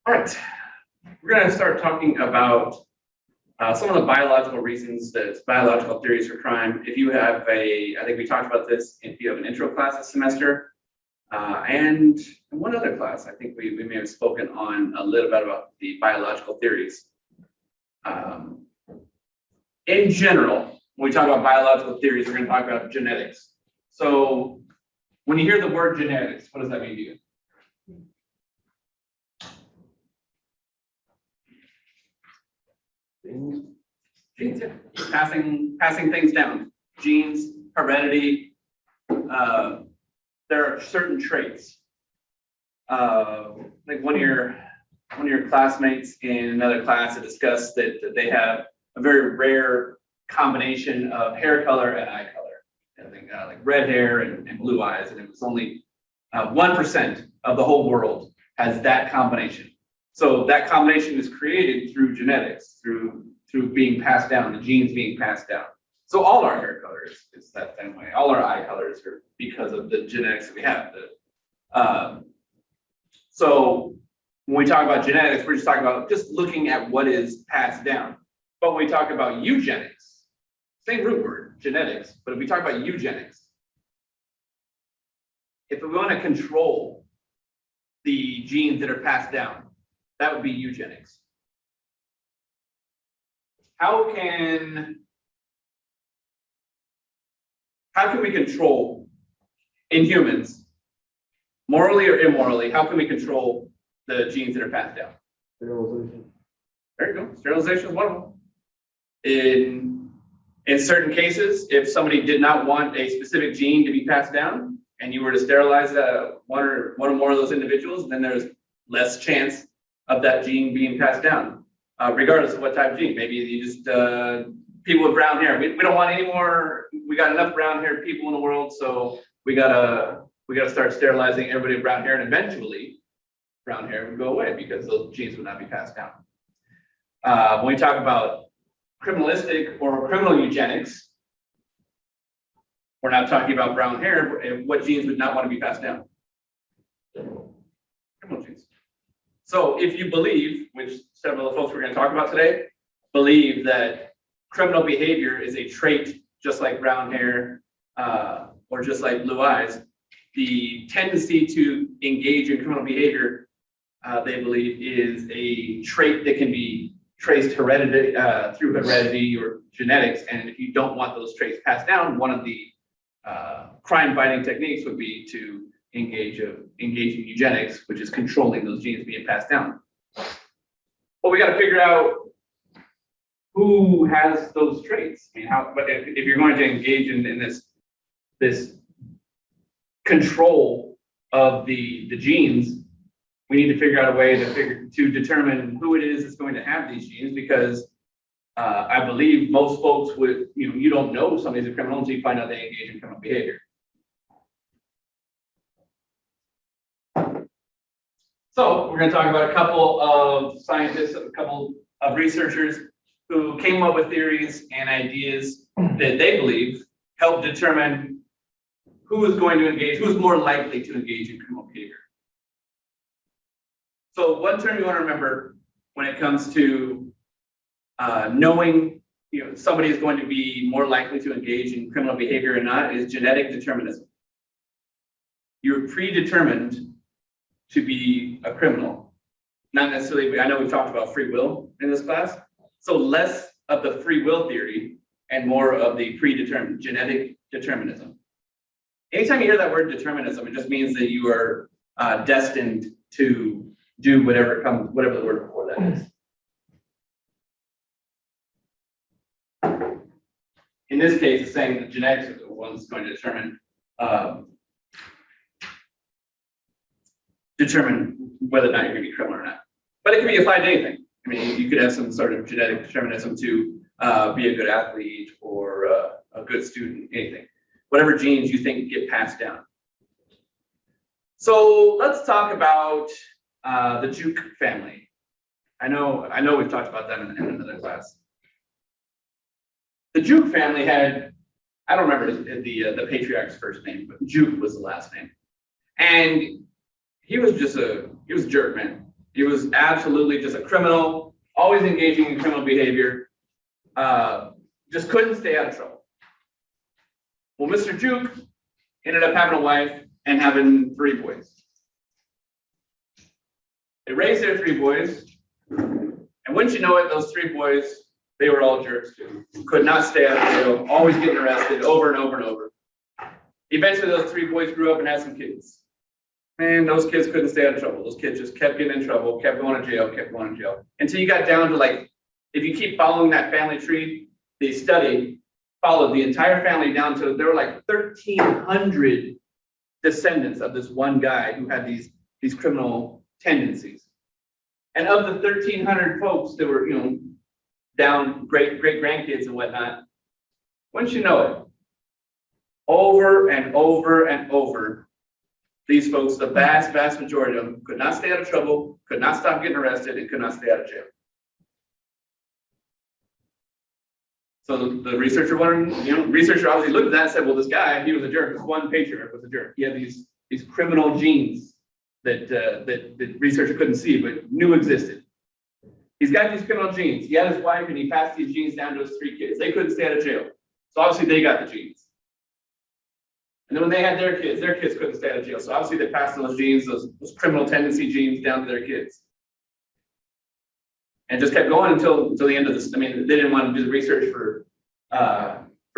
All right, we're going to start talking about some of the biological reasons, that biological theories for crime. If you have I think we talked about this, if you have an intro class this semester, and one other class, I think we may have spoken on a little bit about the biological theories. In general, when we talk about biological theories, we're going to talk about genetics. So when you hear the word genetics, what does that mean to you? Genes, yeah. Passing things down. Genes, heredity. There are certain traits. Like one of your classmates in another class had discussed that they have a very rare combination of hair color and eye color. I think like red hair and blue eyes, and it was only 1% of the whole world has that combination. So that combination is created through genetics, through being passed down, the genes being passed down. So all our hair color is that same way. All our eye colors are because of the genetics that we have. So when we talk about genetics, we're just talking about just looking at what is passed down. But when we talk about eugenics, same root word, genetics, but if we talk about eugenics, if we want to control the genes that are passed down, that would be eugenics. How can we control in humans, morally or immorally, how can we control the genes that are passed down? Sterilization. There you go. Sterilization is one of them. In certain cases, if somebody did not want a specific gene to be passed down, and you were to sterilize one or more of those individuals, then there's less chance of that gene being passed down, regardless of what type of gene. Maybe you just people with brown hair. We don't want any more. We got enough brown haired people in the world, so we gotta start sterilizing everybody with brown hair, and eventually brown hair would go away because those genes would not be passed down. When we talk about criminalistic or criminal eugenics, we're not talking about brown hair. What genes would not want to be passed down? Criminal genes. So if you believe, which several of the folks we're going to talk about today, believe that criminal behavior is a trait just like brown hair or just like blue eyes, the tendency to engage in criminal behavior, they believe, is a trait that can be traced through heredity or genetics. And if you don't want those traits passed down, one of the crime-fighting techniques would be to engage in eugenics, which is controlling those genes being passed down. Well, we got to figure out who has those traits. I mean, but if you're going to engage in this control of the genes, we need to figure out a way to determine who it is that's going to have these genes, because I believe most folks would, you don't know somebody's a criminal until you find out they engage in criminal behavior. So we're going to talk about a couple of scientists, a couple of researchers who came up with theories and ideas that they believe help determine who is going to engage, who is more likely to engage in criminal behavior. So one term you want to remember when it comes to knowing somebody is going to be more likely to engage in criminal behavior or not is genetic determinism. You're predetermined to be a criminal. Not necessarily, I know we've talked about free will in this class, so less of the free will theory and more of the predetermined genetic determinism. Anytime you hear that word determinism, it just means that you are destined to do whatever the word before that is. In this case, it's saying that genetics are the ones going to determine whether or not you're going to be criminal or not. But it can be applied to anything. I mean, you could have some sort of genetic determinism to be a good athlete or a good student, anything. Whatever genes you think get passed down. So let's talk about the Juke family. I know we've talked about that in another class. The Juke family had, I don't remember the patriarch's first name, but Juke was the last name. And he was a jerk, man. He was absolutely just a criminal, always engaging in criminal behavior, just couldn't stay out of trouble. Well, Mr. Juke ended up having a wife and having 3 boys. They raised their 3 boys, and wouldn't you know it, those 3 boys, they were all jerks too. Could not stay out of jail, always getting arrested over and over and over. Eventually, those 3 boys grew up and had some kids. Man, those kids couldn't stay out of trouble. Those kids just kept getting in trouble, kept going to jail, kept going to jail. Until you got down to like, if you keep following that family tree, the study followed the entire family down to, there were like 1,300 descendants of this one guy who had these criminal tendencies. And of the 1,300 folks that were, down great grandkids and whatnot, wouldn't you know it, over and over and over, these folks, the vast majority of them, could not stay out of trouble, could not stop getting arrested, and could not stay out of jail. So the researcher researcher obviously looked at that and said, well, this guy, he was a jerk. This one patriarch was a jerk. He had these criminal genes that the researcher couldn't see, but knew existed. He's got these criminal genes. He had his wife, and he passed these genes down to his 3 kids. They couldn't stay out of jail. So obviously they got the genes. And then when they had their kids couldn't stay out of jail. So obviously they passed those genes, those criminal tendency genes down to their kids. And just kept going until the end of this. I mean, they didn't want to do the research for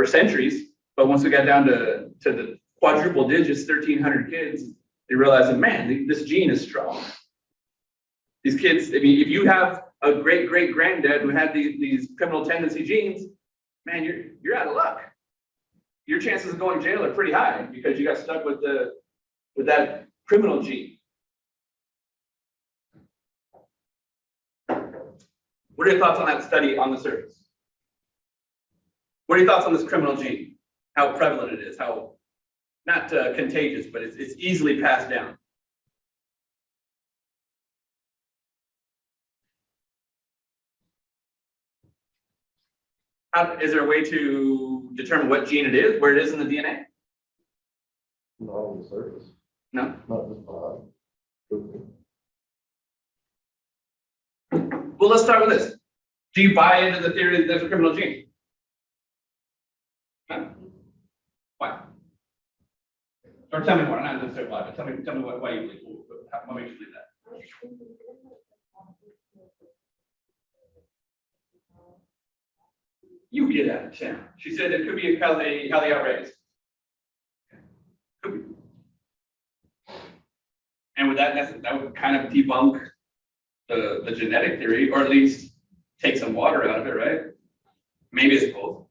centuries, but once we got down to the quadruple digits, 1,300 kids, they realized that, man, this gene is strong. These kids, I mean, if you have a great-great-granddad who had these criminal tendency genes, man, you're out of luck. Your chances of going to jail are pretty high because you got stuck with that criminal gene. What are your thoughts on that study on the surface? What are your thoughts on this criminal gene? How prevalent it is, how not contagious, but it's easily passed down. Is there a way to determine what gene it is, where it is in the DNA? Not on the surface. No. Not just behind. Well, let's start with this. Do you buy into the theory that there's a criminal gene? No. Why? Or tell me more, not necessarily why, but tell me why you believe. What makes you believe that? You get out of town. She said it could be how they are raised. Could be. And with that would kind of debunk the genetic theory, or at least take some water out of it, right? Maybe it's both.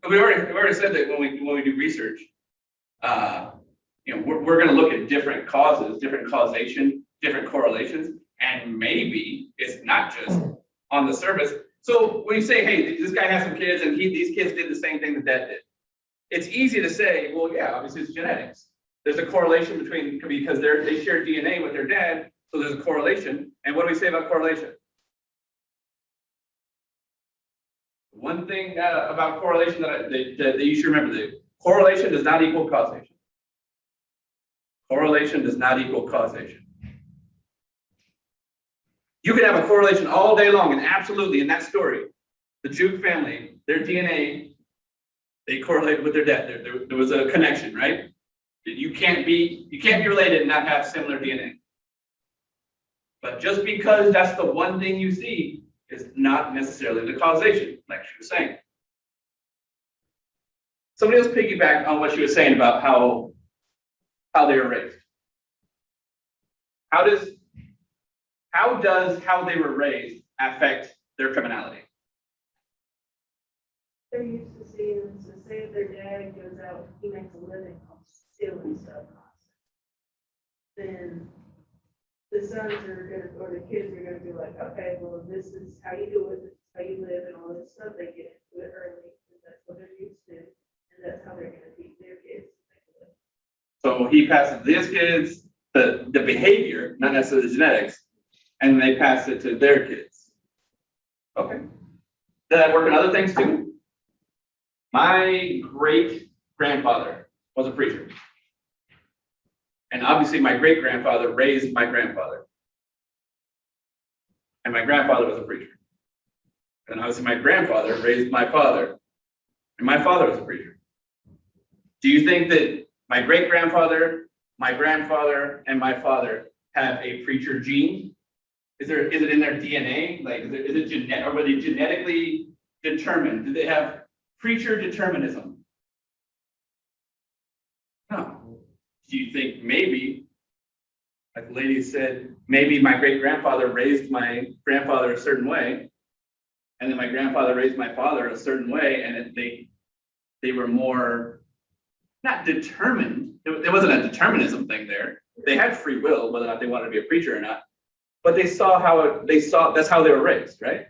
But we already said that when we do research, we're going to look at different causes, different causation, different correlations, and maybe it's not just on the surface. So when you say, hey, this guy has some kids and these kids did the same thing that dad did, it's easy to say, well, yeah, obviously it's genetics. There's a correlation because they share DNA with their dad, so there's a correlation. And what do we say about correlation? One thing about correlation that you should remember, that correlation does not equal causation. Correlation does not equal causation. You can have a correlation all day long, and absolutely in that story, the Juke family, their DNA, they correlate with their dad. There was a connection, right? You can't be related and not have similar DNA. But just because that's the one thing you see is not necessarily the causation, like she was saying. Somebody else piggyback on what she was saying about how they were raised. How does how they were raised affect their criminality? They're used to seeing, so say if their dad goes out, he makes a living off stealing stuff constantly. Then the sons are gonna, or the kids are gonna be like, okay, well, this is how you do it, this is how you live, and all this stuff. They get into it early, and that's what they're used to, and that's how they're gonna teach their kids. So he passes his kids the behavior, not necessarily the genetics, and they pass it to their kids. Okay. Does that work in other things too? My great grandfather was a preacher. And obviously my great grandfather raised my grandfather. and my grandfather was a preacher. And obviously my grandfather raised my father, and my father was a preacher. Do you think that my great-grandfather, my grandfather, and my father have a preacher gene? Is it in their DNA? Like, is it genetic, or were they genetically determined? Do they have preacher determinism? No. Do you think maybe, like the lady said, maybe my great-grandfather raised my grandfather a certain way, and then my grandfather raised my father a certain way, and they were more, not determined. There wasn't a determinism thing there. They had free will, whether or not they wanted to be a preacher or not. But they saw that's how they were raised, right?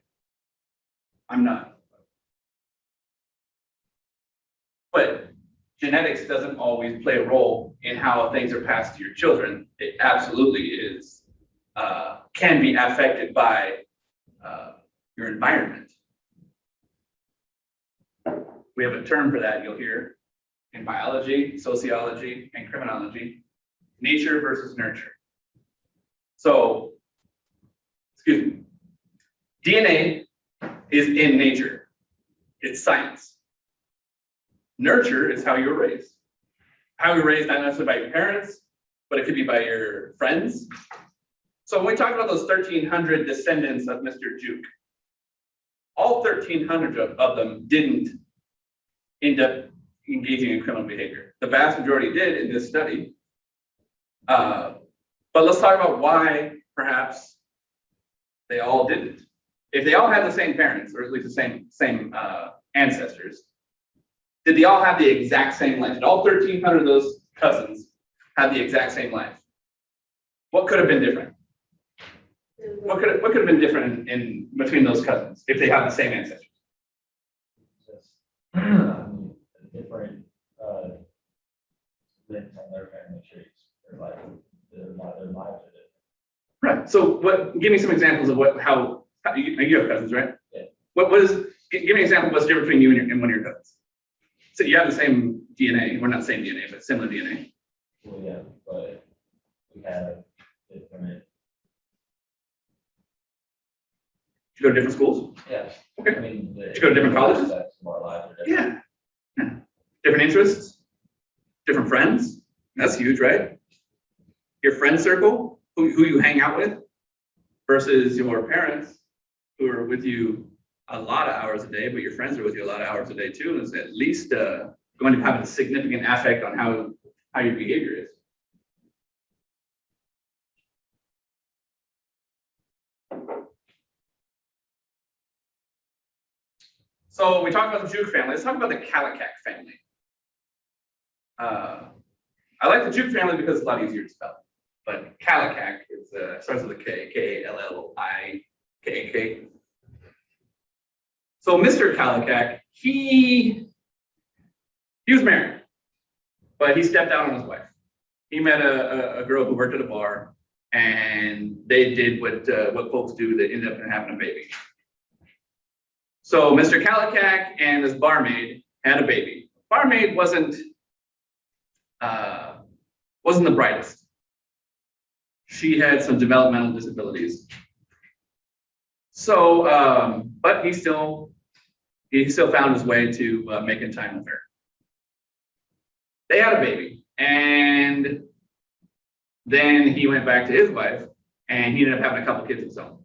I'm not. But genetics doesn't always play a role in how things are passed to your children. It absolutely is, can be affected by your environment. We have a term for that you'll hear in biology, sociology, and criminology: nature versus nurture. So, excuse me, DNA is in nature. It's science. Nurture is how you were raised. How you were raised not necessarily by your parents, but it could be by your friends. So when we talk about those 1,300 descendants of Mr. Juke, all 1,300 of them didn't end up engaging in criminal behavior. The vast majority did in this study. But let's talk about why perhaps they all didn't. If they all had the same parents, or at least the same ancestors, did they all have the exact same life? Did all 1,300 of those cousins have the exact same life? What could have been different? What could have been different in between those cousins if they have the same ancestors? Different, links on their family trees, their lives are different. Right. So give me some examples of how you have cousins, right? Yeah. Give me an example of what's different between you and one of your cousins. So you have the same DNA, well, not same DNA, but similar DNA. Well, yeah, but we have different. Did you go to different schools? Yeah. Okay. I mean, Did you go to different colleges? More lives are different. Yeah. Different interests, different friends. That's huge, right? Your friend circle, who you hang out with, versus your parents who are with you a lot of hours a day, but your friends are with you a lot of hours a day too. Is at least going to have a significant effect on how your behavior is. So we talked about the Juke family. Let's talk about the Kallikak family. I like the Juke family because it's a lot easier to spell. But Kallikak starts with a K, K-A-L-L-I-K-A-K. So Mr. Kallikak, he was married, but he stepped out on his wife. He met a girl who worked at a bar, and they did what folks do that ended up having a baby. So Mr. Kallikak and this barmaid had a baby. Barmaid wasn't the brightest. She had some developmental disabilities. So, but he still found his way to making time with her. They had a baby, and then he went back to his wife, and he ended up having a couple kids of his own.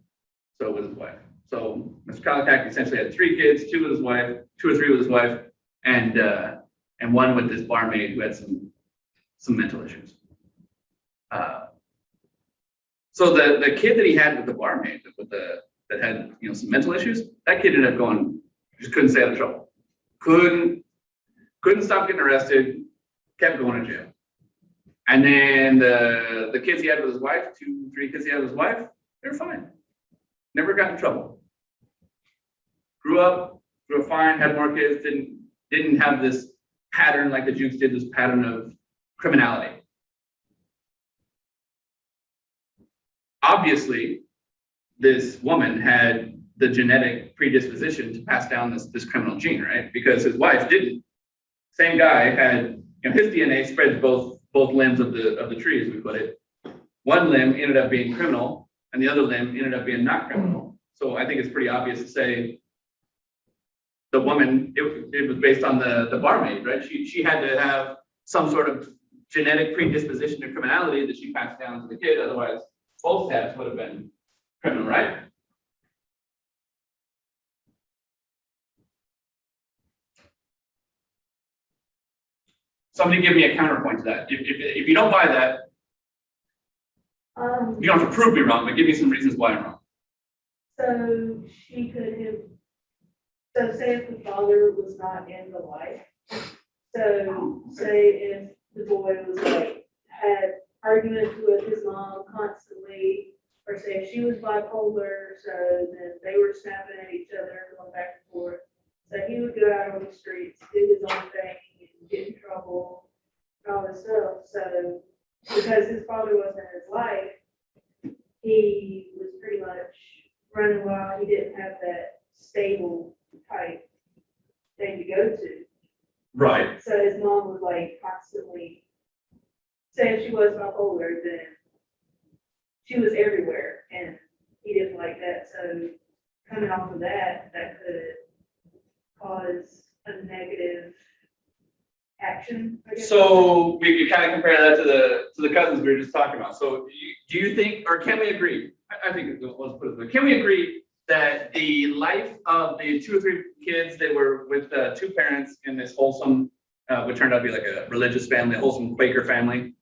So with his wife. So Mr. Kallikak essentially had 3 kids, 2 with his wife, 2 or 3 with his wife, and 1 with this barmaid who had some mental issues. So the kid that he had with the barmaid that had some mental issues, that kid ended up just couldn't stay out of trouble. Couldn't stop getting arrested, kept going to jail. And then the kids he had with his wife, 2, 3 kids he had with his wife, they were fine. Never got in trouble. Grew up fine, had more kids, didn't have this pattern like the Jukes did, this pattern of criminality. Obviously, this woman had the genetic predisposition to pass down this criminal gene, right? Because his wife didn't. Same guy had, his DNA spread to both limbs of the tree, as we put it. One limb ended up being criminal, and the other limb ended up being not criminal. So I think it's pretty obvious to say the woman, it was based on the barmaid, right? She had to have some sort of genetic predisposition to criminality that she passed down to the kid. Otherwise, both steps would have been criminal, right? Somebody give me a counterpoint to that. If you don't buy that, you don't have to prove me wrong, but give me some reasons why I'm wrong. So she could have, so say if the father was not in the life, so say if the boy was like, had arguments with his mom constantly, or say if she was bipolar, so then they were snapping at each other, going back and forth. So he would go out on the streets, do his own thing, and get in trouble, and all this stuff. So because his father wasn't in his life, he was pretty much running wild. He didn't have that stable type thing to go to. Right. So his mom was like constantly, say if she was bipolar, then she was everywhere, and he didn't like that. So coming off of that, that could cause a negative action, I guess. So we could kind of compare that to the cousins we were just talking about. So do you think, or can we agree? I think let's put it this way. Can we agree that the life of the 2 or 3 kids that were with 2 parents in this wholesome, what turned out to be like a religious family, a wholesome Quaker family,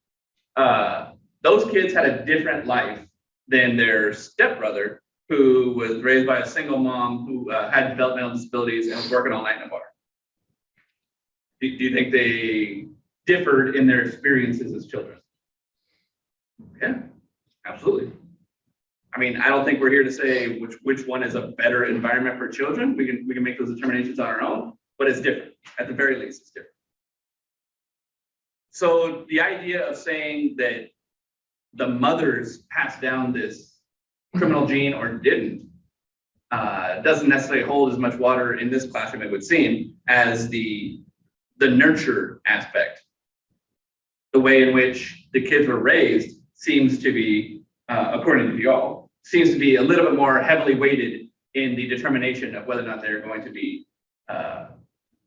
those kids had a different life than their stepbrother, who was raised by a single mom who had developmental disabilities and was working all night in a bar? Do you think they differed in their experiences as children? Yeah, absolutely. I mean, I don't think we're here to say which one is a better environment for children. We can make those determinations on our own, but it's different. At the very least, it's different. So the idea of saying that the mothers passed down this criminal gene or didn't doesn't necessarily hold as much water in this classroom, it would seem, as the nurture aspect. The way in which the kids were raised seems to be, according to y'all, seems to be a little bit more heavily weighted in the determination of whether or not they're going to be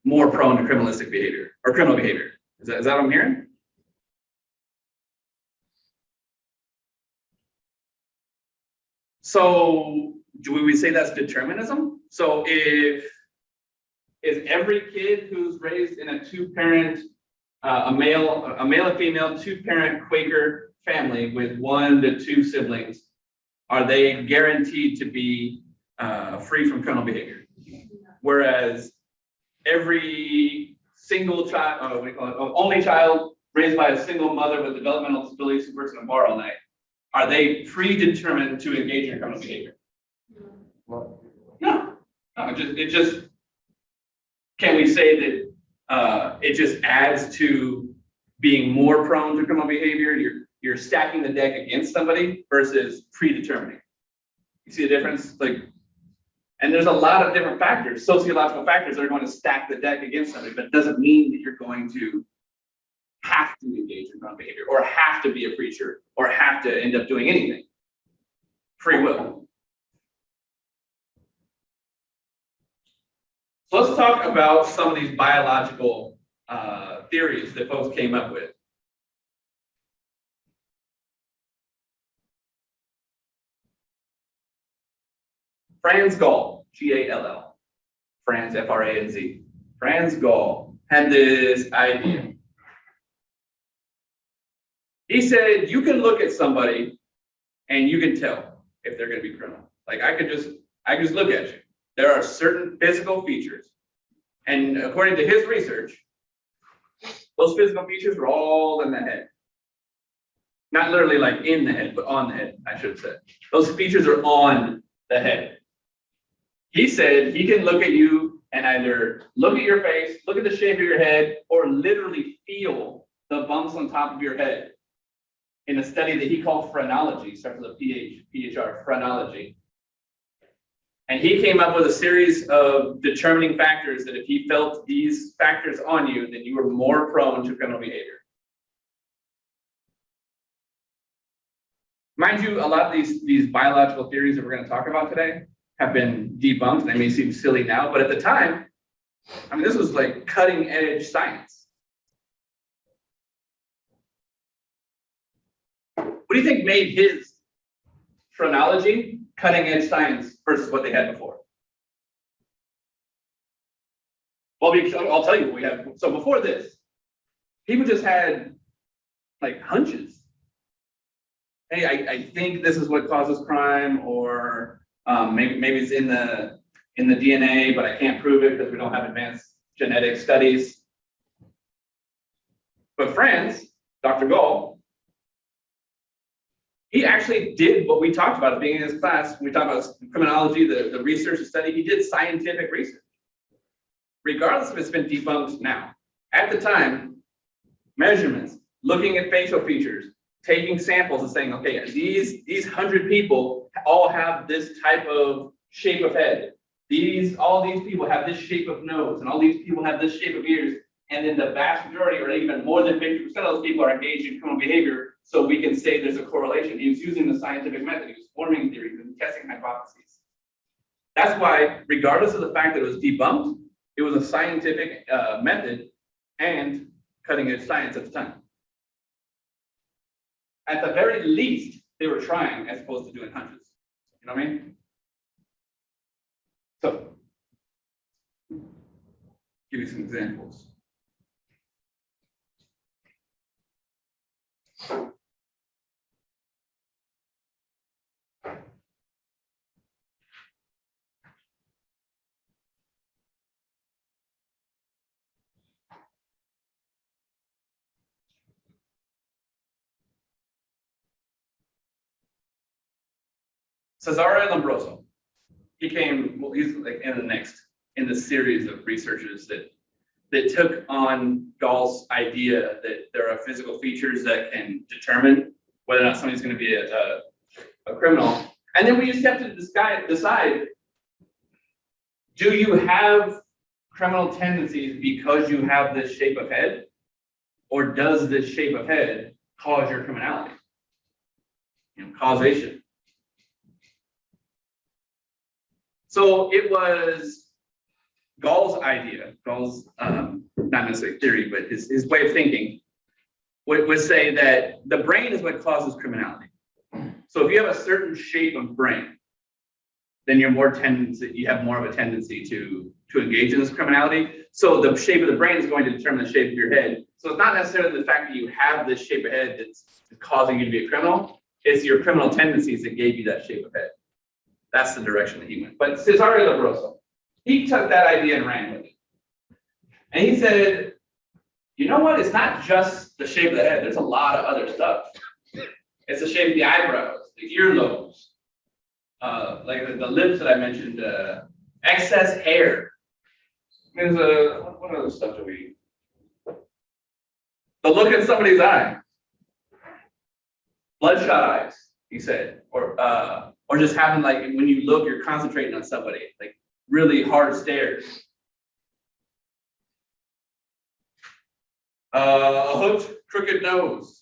more prone to criminalistic behavior or criminal behavior. Is that what I'm hearing? So do we say that's determinism? So is every kid who's raised in a 2-parent, a male and female 2-parent Quaker family with 1 to 2 siblings, are they guaranteed to be free from criminal behavior? Whereas every single child, what do you call it? Only child raised by a single mother with developmental disabilities who works in a bar all night, are they predetermined to engage in criminal behavior? No, it just, can we say that it just adds to being more prone to criminal behavior? You're stacking the deck against somebody versus predetermining. You see the difference? Like, and there's a lot of different factors, sociological factors that are going to stack the deck against somebody, but it doesn't mean that you're going to have to engage in criminal behavior or have to be a preacher or have to end up doing anything. Free will. So let's talk about some of these biological theories that folks came up with. Franz Gall, G-A-L-L, Franz, F-R-A-N-Z. Franz Gall had this idea. He said, you can look at somebody and you can tell if they're going to be criminal. Like I could just look at you. There are certain physical features. And according to his research, those physical features are all in the head. Not literally like in the head, but on the head, I should say. Those features are on the head. He said he can look at you and either look at your face, look at the shape of your head, or literally feel the bumps on top of your head. In a study that he called Phrenology, starts with a P-H-R, Phrenology. And he came up with a series of determining factors that if he felt these factors on you, then you were more prone to criminal behavior. Mind you, a lot of these biological theories that we're going to talk about today have been debunked. They may seem silly now, but at the time, I mean, this was like cutting edge science. What do you think made his phrenology cutting edge science versus what they had before? Well, I'll tell you what we have. So before this, people just had like hunches. Hey, I think this is what causes crime, or maybe it's in the DNA, but I can't prove it because we don't have advanced genetic studies. But Franz, Dr. Gall, he actually did what we talked about at the beginning of this class. When we talked about criminology, the research, the study, he did scientific research. Regardless if it's been debunked now. At the time, measurements, looking at facial features, taking samples and saying, okay, these 100 people all have this type of shape of head. All these people have this shape of nose, and all these people have this shape of ears. And then the vast majority, or even more than 50% of those people, are engaged in criminal behavior. So we can say there's a correlation. He was using the scientific method. He was forming theories and testing hypotheses. That's why, regardless of the fact that it was debunked, it was a scientific method and cutting edge science at the time. At the very least, they were trying as opposed to doing hunches. You know what I mean? So, give you some examples. Cesare Lombroso. He's like in the series of researchers that took on Gall's idea that there are physical features that can determine whether or not somebody's going to be a criminal. And then we just have to decide, do you have criminal tendencies because you have this shape of head? Or does this shape of head cause your criminality? Causation. So it was Gall's idea, not necessarily theory, but his way of thinking would say that the brain is what causes criminality. So if you have a certain shape of brain, then you have more of a tendency to engage in this criminality. So the shape of the brain is going to determine the shape of your head. So it's not necessarily the fact that you have this shape of head that's causing you to be a criminal. It's your criminal tendencies that gave you that shape of head. That's the direction that he went. But Cesare Lombroso, he took that idea and ran with it. And he said, you know what? It's not just the shape of the head. There's a lot of other stuff. It's the shape of the eyebrows, the earlobes, like the lips that I mentioned, excess hair. There's what other stuff do we? The look in somebody's eye. Bloodshot eyes, he said, or just having, like, when you look, you're concentrating on somebody, like really hard stares. A hooked, crooked nose.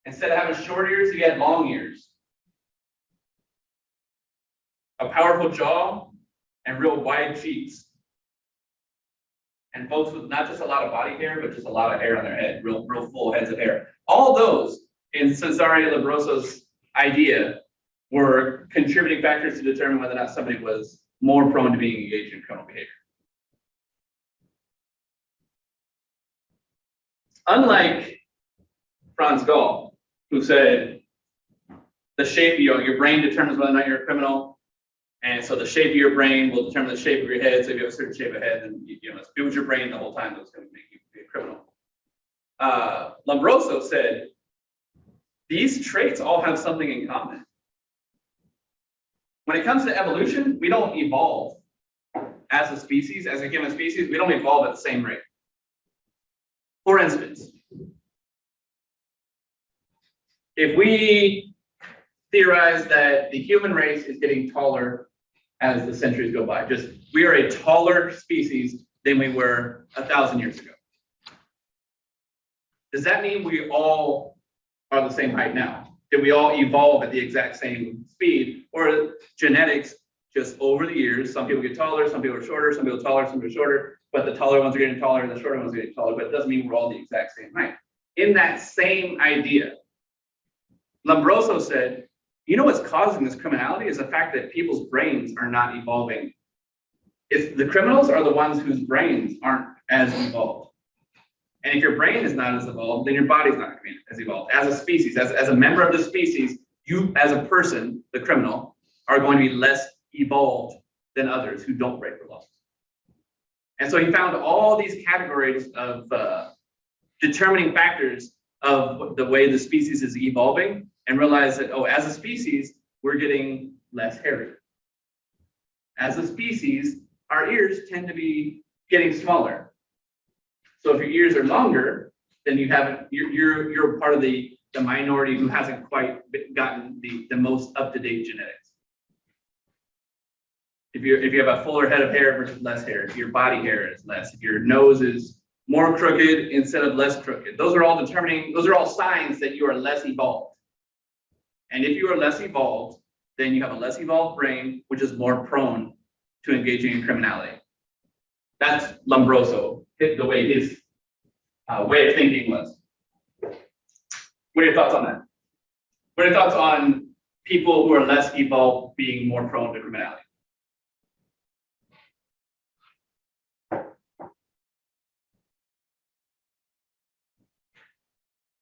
Instead of having short ears, he had long ears. A powerful jaw and real wide cheeks. And folks with not just a lot of body hair, but just a lot of hair on their head, real full heads of hair. All those in Cesare Lombroso's idea were contributing factors to determine whether or not somebody was more prone to being engaged in criminal behavior. Unlike Franz Gall, who said the shape of your brain determines whether or not you're a criminal, and so the shape of your brain will determine the shape of your head. So if you have a certain shape of head, then it was your brain the whole time that was going to make you be a criminal. Lombroso said these traits all have something in common. When it comes to evolution, we don't evolve as a species, as a human species. We don't evolve at the same rate. For instance, if we theorize that the human race is getting taller as the centuries go by, we are a taller species than we were 1,000 years ago. Does that mean we all are the same height now? Did we all evolve at the exact same speed? Or genetics, just over the years, some people get taller, some people are shorter, some people are taller, some people are shorter, but the taller ones are getting taller and the shorter ones are getting taller, but it doesn't mean we're all the exact same height. In that same idea, Lombroso said, you know what's causing this criminality is the fact that people's brains are not evolving. It's the criminals are the ones whose brains aren't as evolved. And if your brain is not as evolved, then your body's not going to be as evolved. As a species, as a member of the species, you as a person, the criminal, are going to be less evolved than others who don't break the laws. And so he found all these categories of determining factors of the way the species is evolving and realized that, oh, as a species, we're getting less hairy. As a species, our ears tend to be getting smaller. So if your ears are longer, then you haven't, you're part of the minority who hasn't quite gotten the most up-to-date genetics. If you have a fuller head of hair versus less hair, if your body hair is less, if your nose is more crooked instead of less crooked, those are all signs that you are less evolved. And if you are less evolved, then you have a less evolved brain, which is more prone to engaging in criminality. That's Lombroso, the way his way of thinking was. What are your thoughts on that? What are your thoughts on people who are less evolved being more prone to criminality?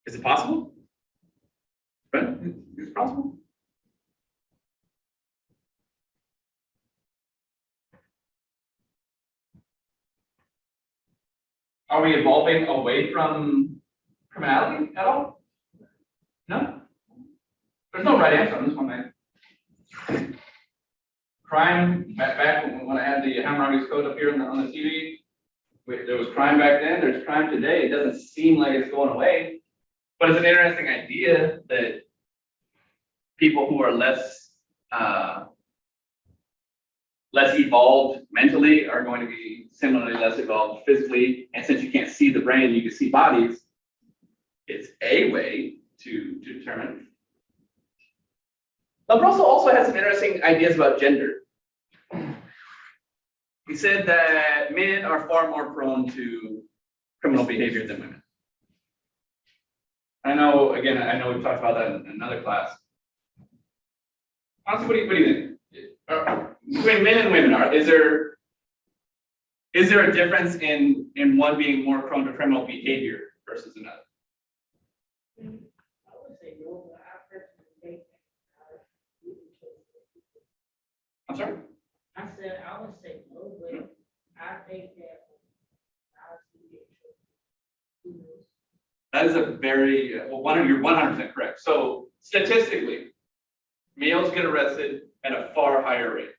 Is it possible? Right? It's possible. Are we evolving away from criminality at all? No? There's no right answer on this one, man. Crime, back when I had the Hammurabi's Code up here on the TV, there was crime back then, there's crime today. It doesn't seem like it's going away. But it's an interesting idea that people who are less evolved mentally are going to be similarly less evolved physically. And since you can't see the brain, you can see bodies. It's a way to determine. Lombroso also has some interesting ideas about gender. He said that men are far more prone to criminal behavior than women. I know we've talked about that in another class. Honestly, what do you think? Between men and women, is there a difference in one being more prone to criminal behavior versus another? I would say no, but I personally think I'm sorry? I said I would say no, but I think that I see it. That is a very, you're 100% correct. So statistically, males get arrested at a far higher rate.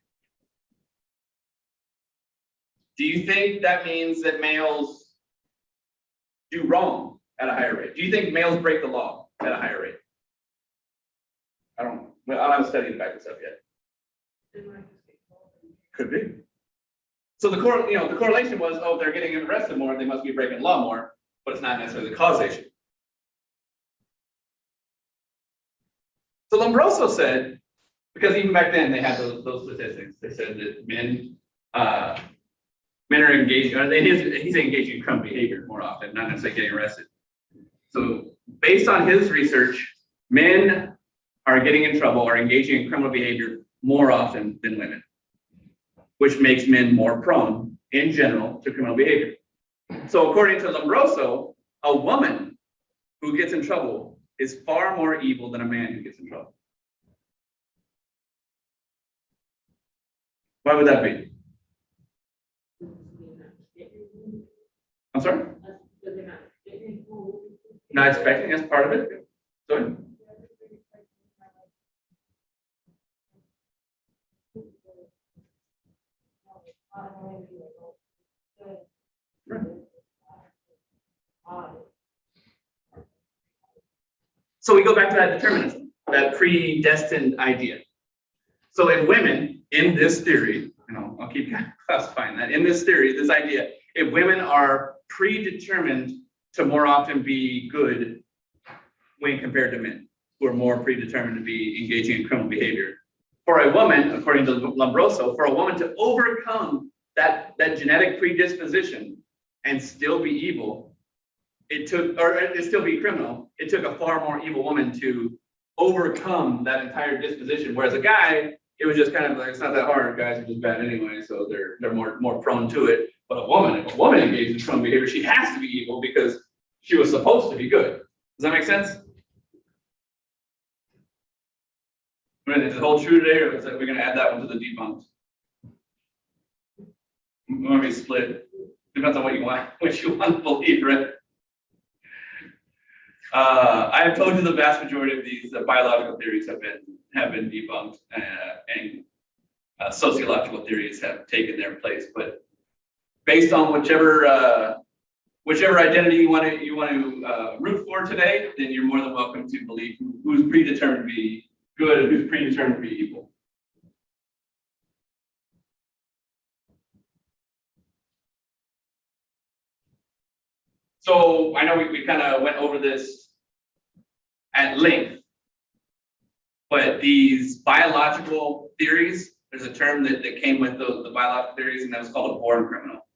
Do you think that means that males do wrong at a higher rate? Do you think males break the law at a higher rate? I don't have a study to back this up yet. Could be. So the correlation was, oh, they're getting arrested more, they must be breaking the law more, but it's not necessarily the causation. So Lombroso said, because even back then they had those statistics, they said that men are engaging, he's engaging in criminal behavior more often, not necessarily getting arrested. So based on his research, men are getting in trouble, are engaging in criminal behavior more often than women, which makes men more prone in general to criminal behavior. So according to Lombroso, a woman who gets in trouble is far more evil than a man who gets in trouble. Why would that be? I'm sorry? Not expecting as part of it? Go ahead. So we go back to that determinism, that predestined idea. So in women, in this theory, I'll keep classifying that, in this theory, this idea, if women are predetermined to more often be good when compared to men. who are more predetermined to be engaging in criminal behavior. For a woman, according to Lombroso, for a woman to overcome that genetic predisposition and still be evil, still be criminal, it took a far more evil woman to overcome that entire disposition. Whereas a guy, it was just kind of like, it's not that hard, guys are just bad anyway, so they're more prone to it. But a woman, if a woman engages in criminal behavior, she has to be evil because she was supposed to be good. Does that make sense? Is it hold true today, or is that we're gonna add that one to the debunked? We want to be split. Depends on what you want to believe, right? I have told you the vast majority of these biological theories have been debunked, and sociological theories have taken their place. But based on whichever identity you want to root for today, then you're more than welcome to believe who's predetermined to be good and who's predetermined to be evil. So I know we kind of went over this at length, but these biological theories, there's a term that came with the biological theories, and that was called a born criminal.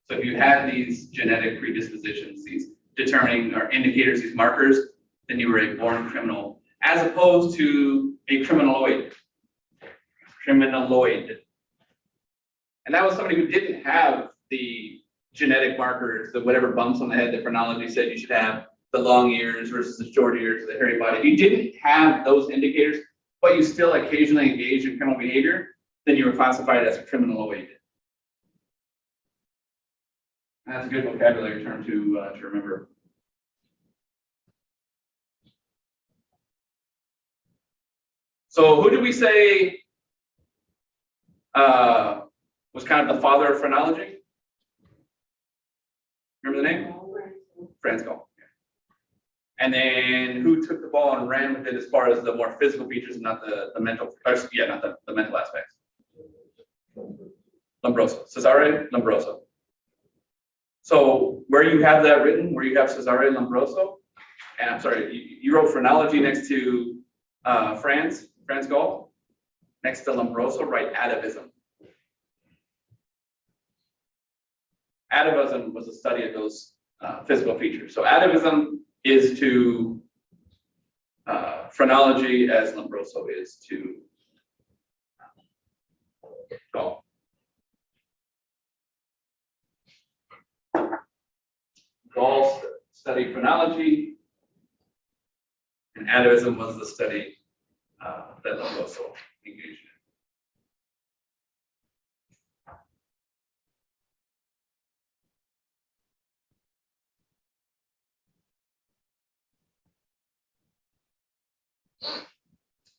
So if you had these genetic predispositions, these determining or indicators, these markers, then you were a born criminal, as opposed to a criminaloid. Criminaloid. And that was somebody who didn't have the genetic markers, the whatever bumps on the head that phrenology said you should have, the long ears versus the short ears, the hairy body. If you didn't have those indicators, but you still occasionally engaged in criminal behavior, then you were classified as a criminaloid. That's a good vocabulary term to remember. So who did we say was kind of the father of phrenology? Remember the name? Franz Gall. And then who took the ball and ran with it as far as the more physical features and not the mental, not the mental aspects? Lombroso. Cesare Lombroso. So where you have that written, where you have Cesare Lombroso, and I'm sorry, you wrote phrenology next to Franz Gall, next to Lombroso, write atavism. Atavism was a study of those physical features. So atavism is to phrenology as Lombroso is to Gall. Gall studied phrenology, and atavism was the study that Lombroso engaged in.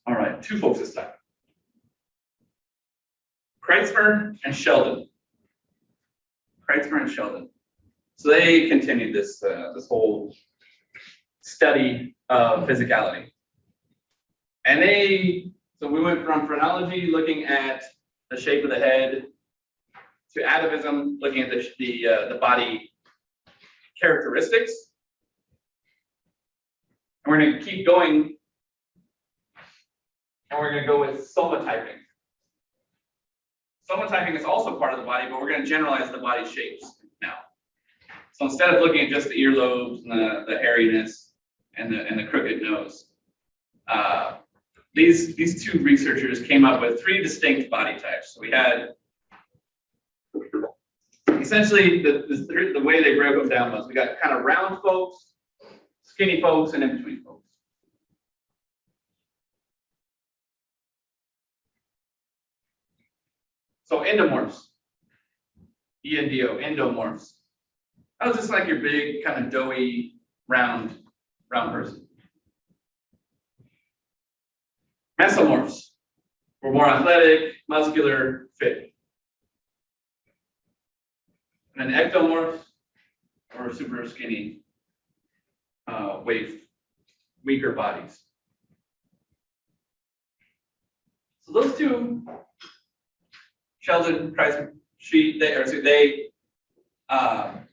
All right, two folks this time. Kreitzmer and Sheldon. Kreitzmer and Sheldon. So they continued this whole study of physicality. And so we went from phrenology looking at the shape of the head to atavism looking at the body characteristics. And we're going to keep going. And we're going to go with somatyping. Somatyping is also part of the body, but we're going to generalize the body shapes now. So instead of looking at just the earlobes and the hairiness and the crooked nose, these two researchers came up with 3 distinct body types. So we had essentially the way they broke them down was we got kind of round folks, skinny folks, and in between folks. So endomorphs, E-N-D-O, endomorphs. That was just like your big, kind of doughy, round person. Mesomorphs were more athletic, muscular, fit. And then ectomorphs were super skinny, weaker bodies. So those two, Sheldon, Kreitzmer,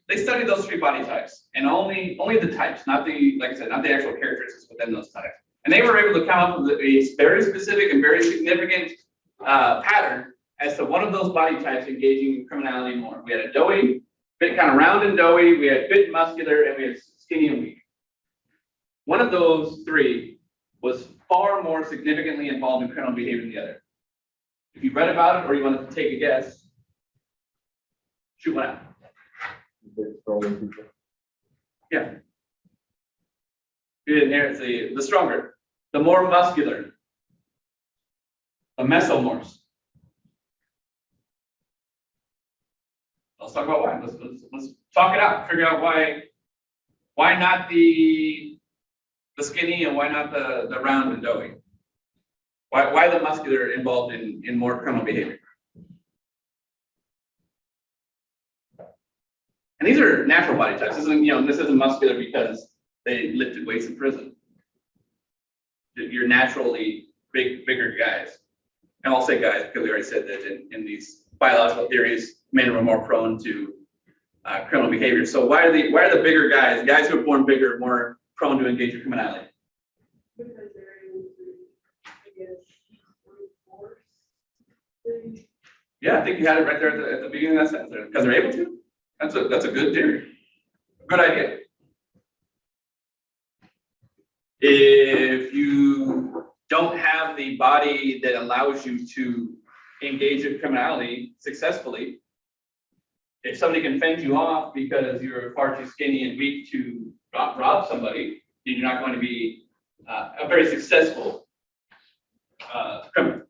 they studied those 3 body types, and only the types, not the, like I said, not the actual characteristics within those types. And they were able to come up with a very specific and very significant pattern as to one of those body types engaging in criminality more. We had a doughy, bit kind of round and doughy, we had fit and muscular, and we had skinny and weak. One of those three was far more significantly involved in criminal behavior than the other. If you've read about it or you want to take a guess, shoot one out. Yeah. You didn't hear it, the stronger, the more muscular, the mesomorphs. Let's talk about why. Let's talk it out. Figure out why not the skinny and why not the round and doughy. Why the muscular involved in more criminal behavior? And these are natural body types. This isn't muscular because they lifted weights in prison. You're naturally bigger guys. And I'll say guys because we already said that in these biological theories, men were more prone to criminal behavior. So why are the bigger guys who are born bigger, more prone to engage in criminality? Because they're able to, I guess, reinforce things. Yeah, I think you had it right there at the beginning of that sentence. Because they're able to. That's a good theory. Good idea. If you don't have the body that allows you to engage in criminality successfully, if somebody can fend you off because you're far too skinny and weak to rob somebody, then you're not going to be a very successful criminal.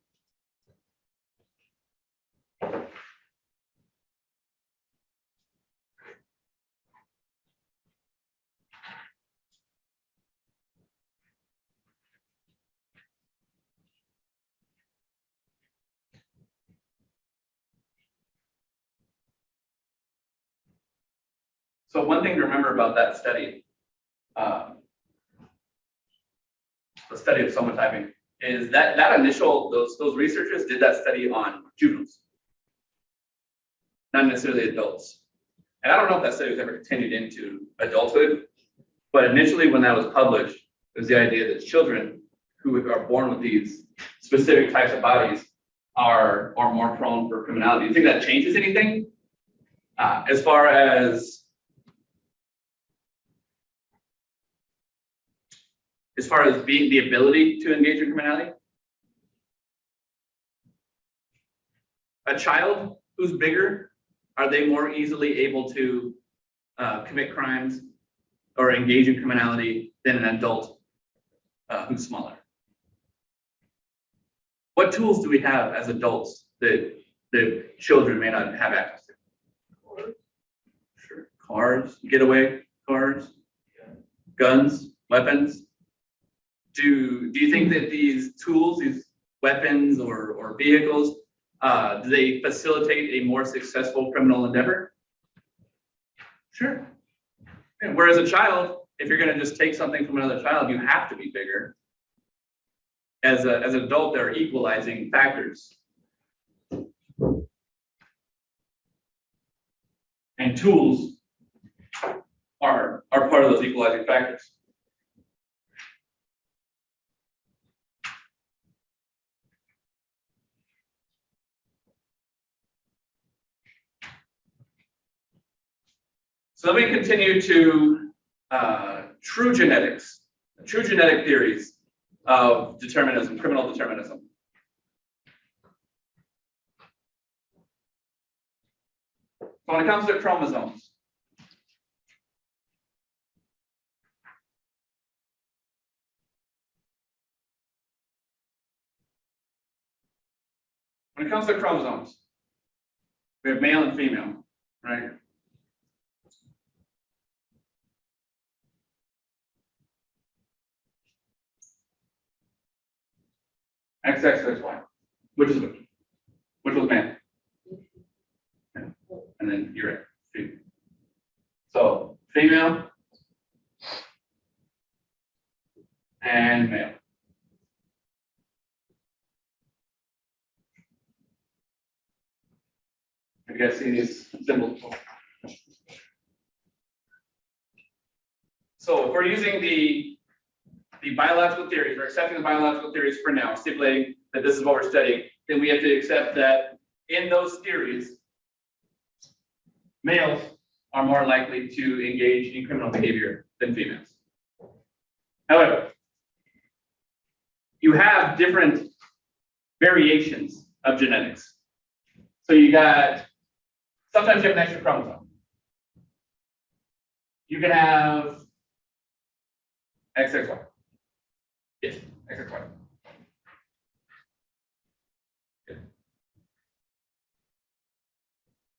So one thing to remember about that study, the study of somatyping, is that initial, those researchers did that study on juveniles, not necessarily adults. And I don't know if that study was ever continued into adulthood, but initially when that was published, it was the idea that children who are born with these specific types of bodies are more prone for criminality. Do you think that changes anything? As far as being the ability to engage in criminality? A child who's bigger, are they more easily able to commit crimes or engage in criminality than an adult who's smaller? What tools do we have as adults that children may not have access to? Sure. Cars, getaway cars, guns, weapons. Do you think that these tools, these weapons or vehicles, do they facilitate a more successful criminal endeavor? Sure. And whereas a child, if you're going to just take something from another child, you have to be bigger. As an adult, there are equalizing factors. And tools are part of those equalizing factors. So let me continue to true genetics, true genetic theories of determinism, criminal determinism. So when it comes to chromosomes, we have male and female, right? XXXY. Which is which? Which was man? Okay. And then you're right. Female. So female and male. Have you guys seen these symbols before? So if we're using the the biological theories, we're accepting the biological theories for now, stipulating that this is what we're studying, then we have to accept that in those theories, males are more likely to engage in criminal behavior than females. However, you have different variations of genetics. So you got, sometimes you have an extra chromosome. You can have XXY. Yes, XXY. Good.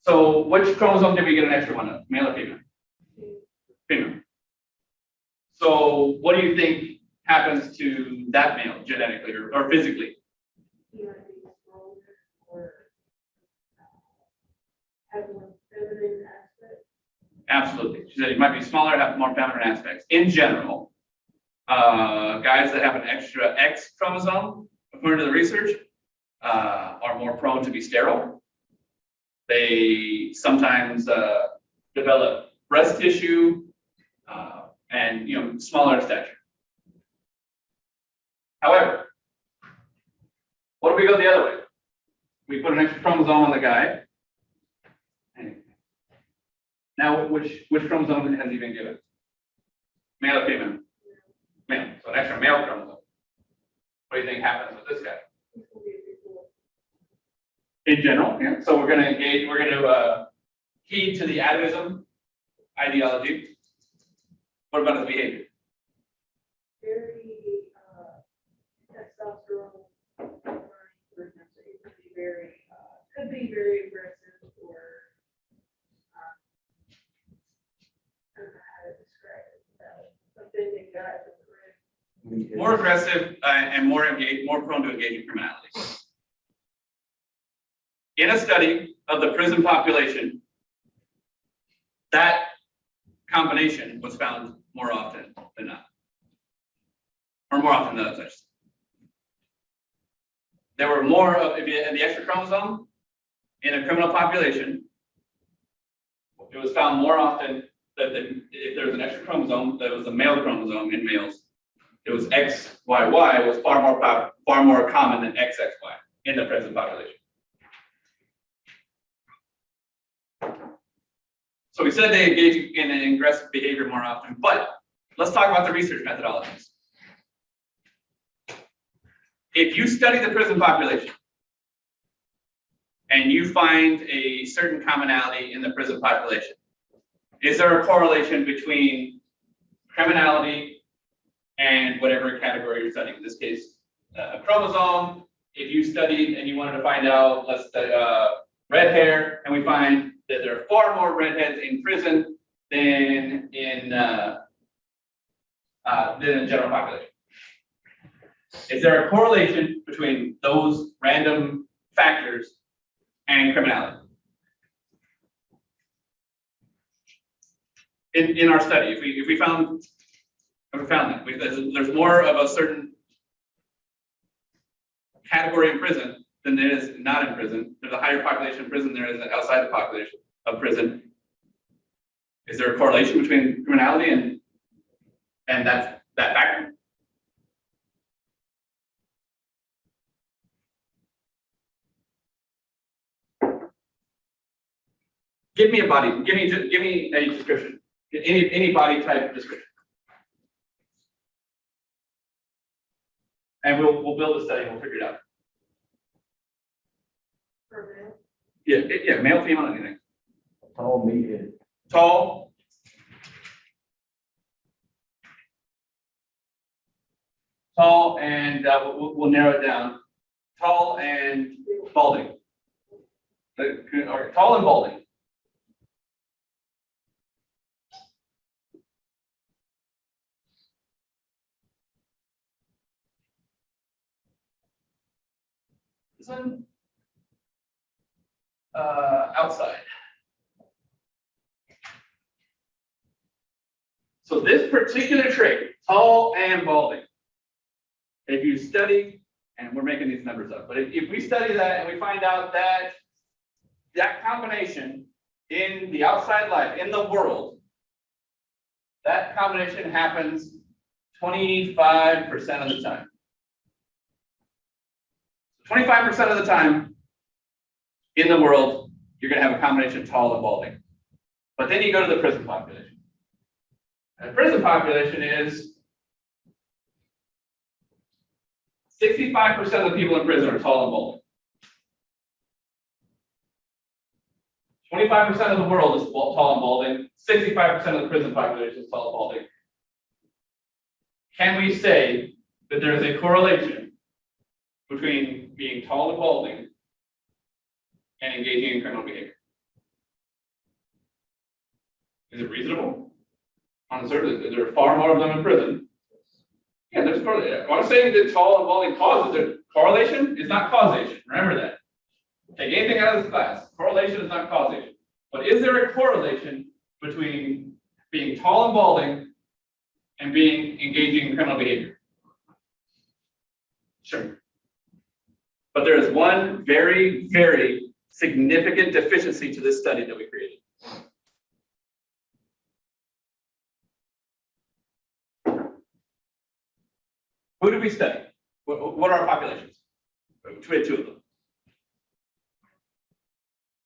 So which chromosome did we get an extra one of, male or female? Female. So what do you think happens to that male genetically or physically? He might be stronger or have more feminine aspect. Absolutely. She said he might be smaller, have more feminine aspects. In general, guys that have an extra X chromosome, according to the research, are more prone to be sterile. They sometimes develop breast tissue and smaller in stature. However, what if we go the other way? We put an extra chromosome on the guy. Now, which chromosome has he been given? Male or female? Male. So an extra male chromosome. What do you think happens with this guy? In general, yeah. So we're going to engage. We're going to heed to the atavism ideology. What about his behavior? Very testosterone. Could be very aggressive or I don't know how to describe it. Something that got the More aggressive and more prone to engage in criminality. In a study of the prison population, that combination was found more often than not, or more often than others. There were more of the extra chromosome in a criminal population. It was found more often that if there was an extra chromosome, that was a male chromosome in males. It was XYY was far more common than XXY in the prison population. So we said they engage in an aggressive behavior more often, but let's talk about the research methodologies. If you study the prison population and you find a certain commonality in the prison population, is there a correlation between criminality and whatever category you're studying? In this case, a chromosome. If you studied and you wanted to find out, let's say, red hair, and we find that there are far more redheads in prison than in the general population. Is there a correlation between those random factors and criminality? In our study, if we found that there's more of a certain category in prison than there is not in prison. There's a higher population in prison than there is outside the population of prison. Is there a correlation between criminality and that factor? Give me a body. Give me a description. Any body type description. And we'll build a study and we'll figure it out. Yeah, male, female, anything. Tall, medium. Tall. Tall and we'll narrow it down. Tall and balding. Or tall and balding. This one, outside. So this particular trait, tall and balding, if you study, and we're making these numbers up, but if we study that and we find out that that combination in the outside life, in the world, that combination happens 25% of the time. 25% of the time in the world, you're going to have a combination of tall and balding. But then you go to the prison population. And the prison population is 65% of the people in prison are tall and balding. 25% of the world is tall and balding. 65% of the prison population is tall and balding. Can we say that there is a correlation between being tall and balding and engaging in criminal behavior? Is it reasonable? On the surface, there are far more of them in prison. Yeah, there's correlation. When I'm saying that tall and balding causes it, correlation is not causation. Remember that. Take anything out of this class. Correlation is not causation. But is there a correlation between being tall and balding and being engaging in criminal behavior? Sure. But there is one very, very significant deficiency to this study that we created. Who did we study? What are our populations? We had two of them.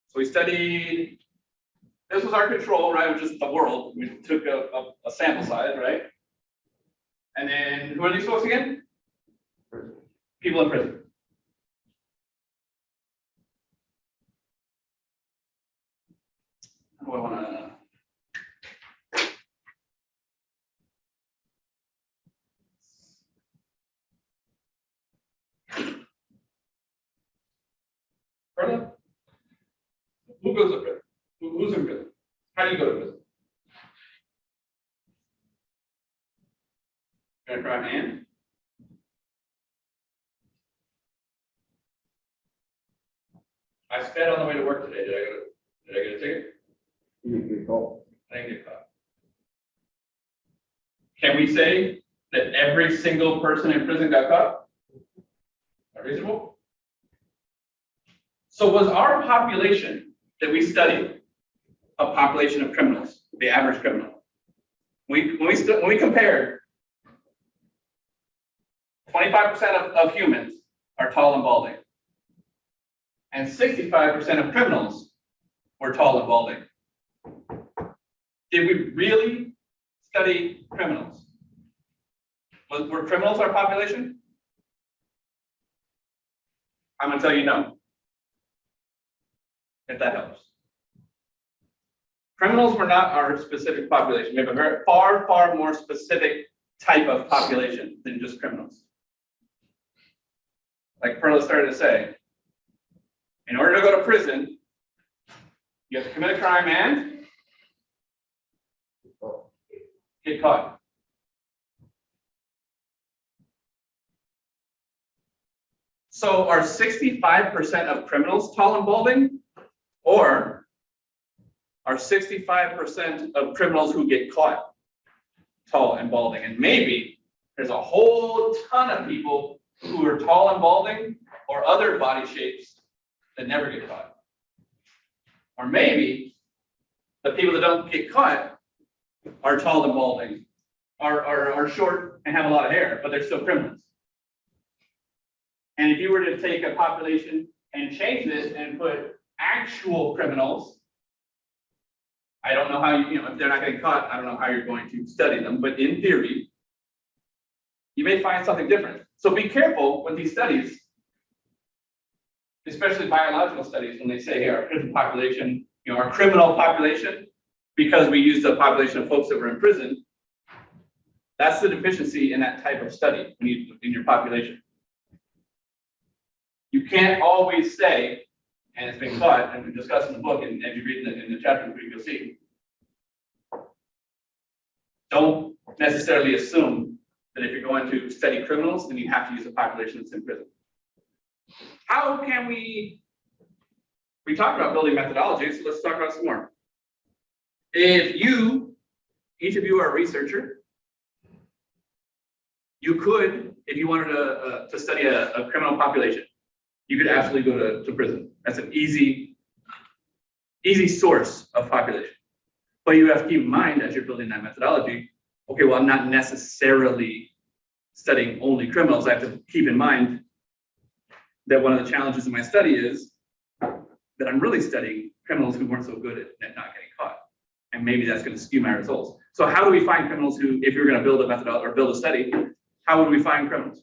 So we studied, this was our control, right, which is the world. We took a sample size, right? And then, who are these folks again? People in prison. How do I want to? Carla? Who goes to prison? Who's in prison? How do you go to prison? Got a crime and? I sped on the way to work today. Did I get a ticket? You get caught. I didn't get caught. Can we say that every single person in prison got caught? Not reasonable? So was our population that we studied a population of criminals, the average criminal? When we compared, 25% of humans are tall and balding, and 65% of criminals were tall and balding. Did we really study criminals? Were criminals our population? I'm going to tell you no, if that helps. Criminals were not our specific population. We have a very far more specific type of population than just criminals. Like Perla started to say, in order to go to prison, you have to commit a crime and get caught. So are 65% of criminals tall and balding, or are 65% of criminals who get caught tall and balding? And maybe there's a whole ton of people who are tall and balding or other body shapes that never get caught. Or maybe the people that don't get caught are tall and balding, are short and have a lot of hair, but they're still criminals. And if you were to take a population and change this and put actual criminals, I don't know how you know, if they're not getting caught, I don't know how you're going to study them, but in theory, you may find something different. So be careful with these studies, especially biological studies, when they say, hey, our prison population, our criminal population, because we used a population of folks that were in prison. That's the deficiency in that type of study in your population. You can't always say, and it's been taught, and we discussed in the book, and you read in the chapter, you'll see. Don't necessarily assume that if you're going to study criminals, then you have to use a population that's in prison. How can we talked about building methodology, so let's talk about some more. If each of you are a researcher, you could, if you wanted to study a criminal population, you could absolutely go to prison. That's an easy source of population. But you have to keep in mind as you're building that methodology, okay, well, I'm not necessarily studying only criminals. I have to keep in mind that one of the challenges in my study is that I'm really studying criminals who weren't so good at not getting caught. And maybe that's going to skew my results. So how do we find criminals who, if you're going to build a methodology or build a study, how would we find criminals?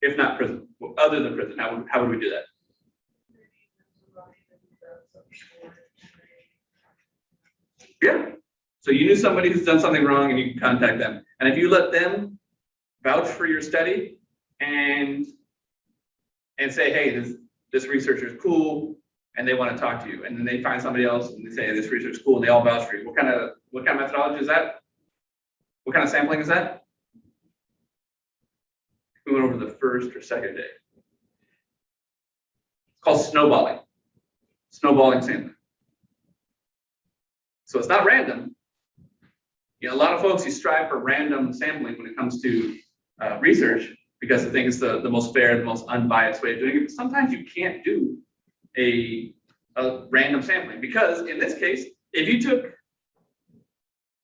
If not prison, other than prison, how would we do that? Yeah. So you knew somebody who's done something wrong and you can contact them. And if you let them vouch for your study and say, hey, this researcher is cool, and they want to talk to you, and then they find somebody else and they say, hey, this researcher is cool, and they all vouch for you. What kind of methodology is that? What kind of sampling is that? We went over the first or second day. It's called snowballing. Snowballing sampling. So it's not random. You know, a lot of folks, you strive for random sampling when it comes to research because they think it's the most fair, the most unbiased way of doing it. But sometimes you can't do a random sampling because in this case, if you took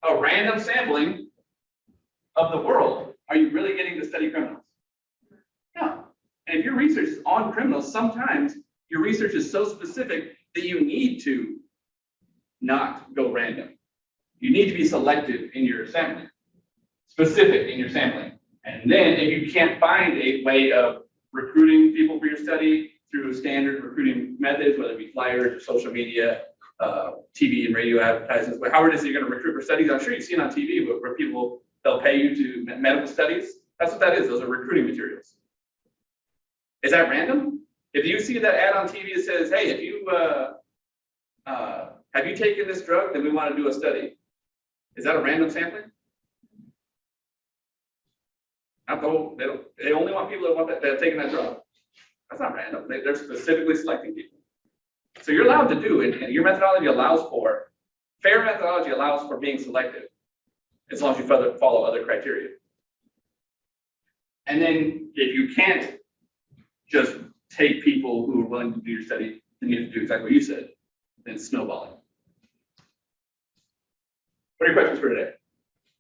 a random sampling of the world, are you really getting to study criminals? No. And if your research is on criminals, sometimes your research is so specific that you need to not go random. You need to be selective in your sampling, specific in your sampling. And then if you can't find a way of recruiting people for your study through standard recruiting methods, whether it be flyers or social media, TV and radio advertisements, but however it is you're going to recruit for studies, I'm sure you've seen on TV where people, they'll pay you to medical studies. That's what that is. Those are recruiting materials. Is that random? If you see that ad on TV that says, hey, if you have you taken this drug, then we want to do a study. Is that a random sampling? Not the whole, they only want people that want that have taken that drug. That's not random. They're specifically selecting people. So you're allowed to do it, and your methodology allows for, fair methodology allows for being selective, as long as you follow other criteria. And then if you can't just take people who are willing to do your study, then you have to do exactly what you said, then snowballing. What are your questions for today?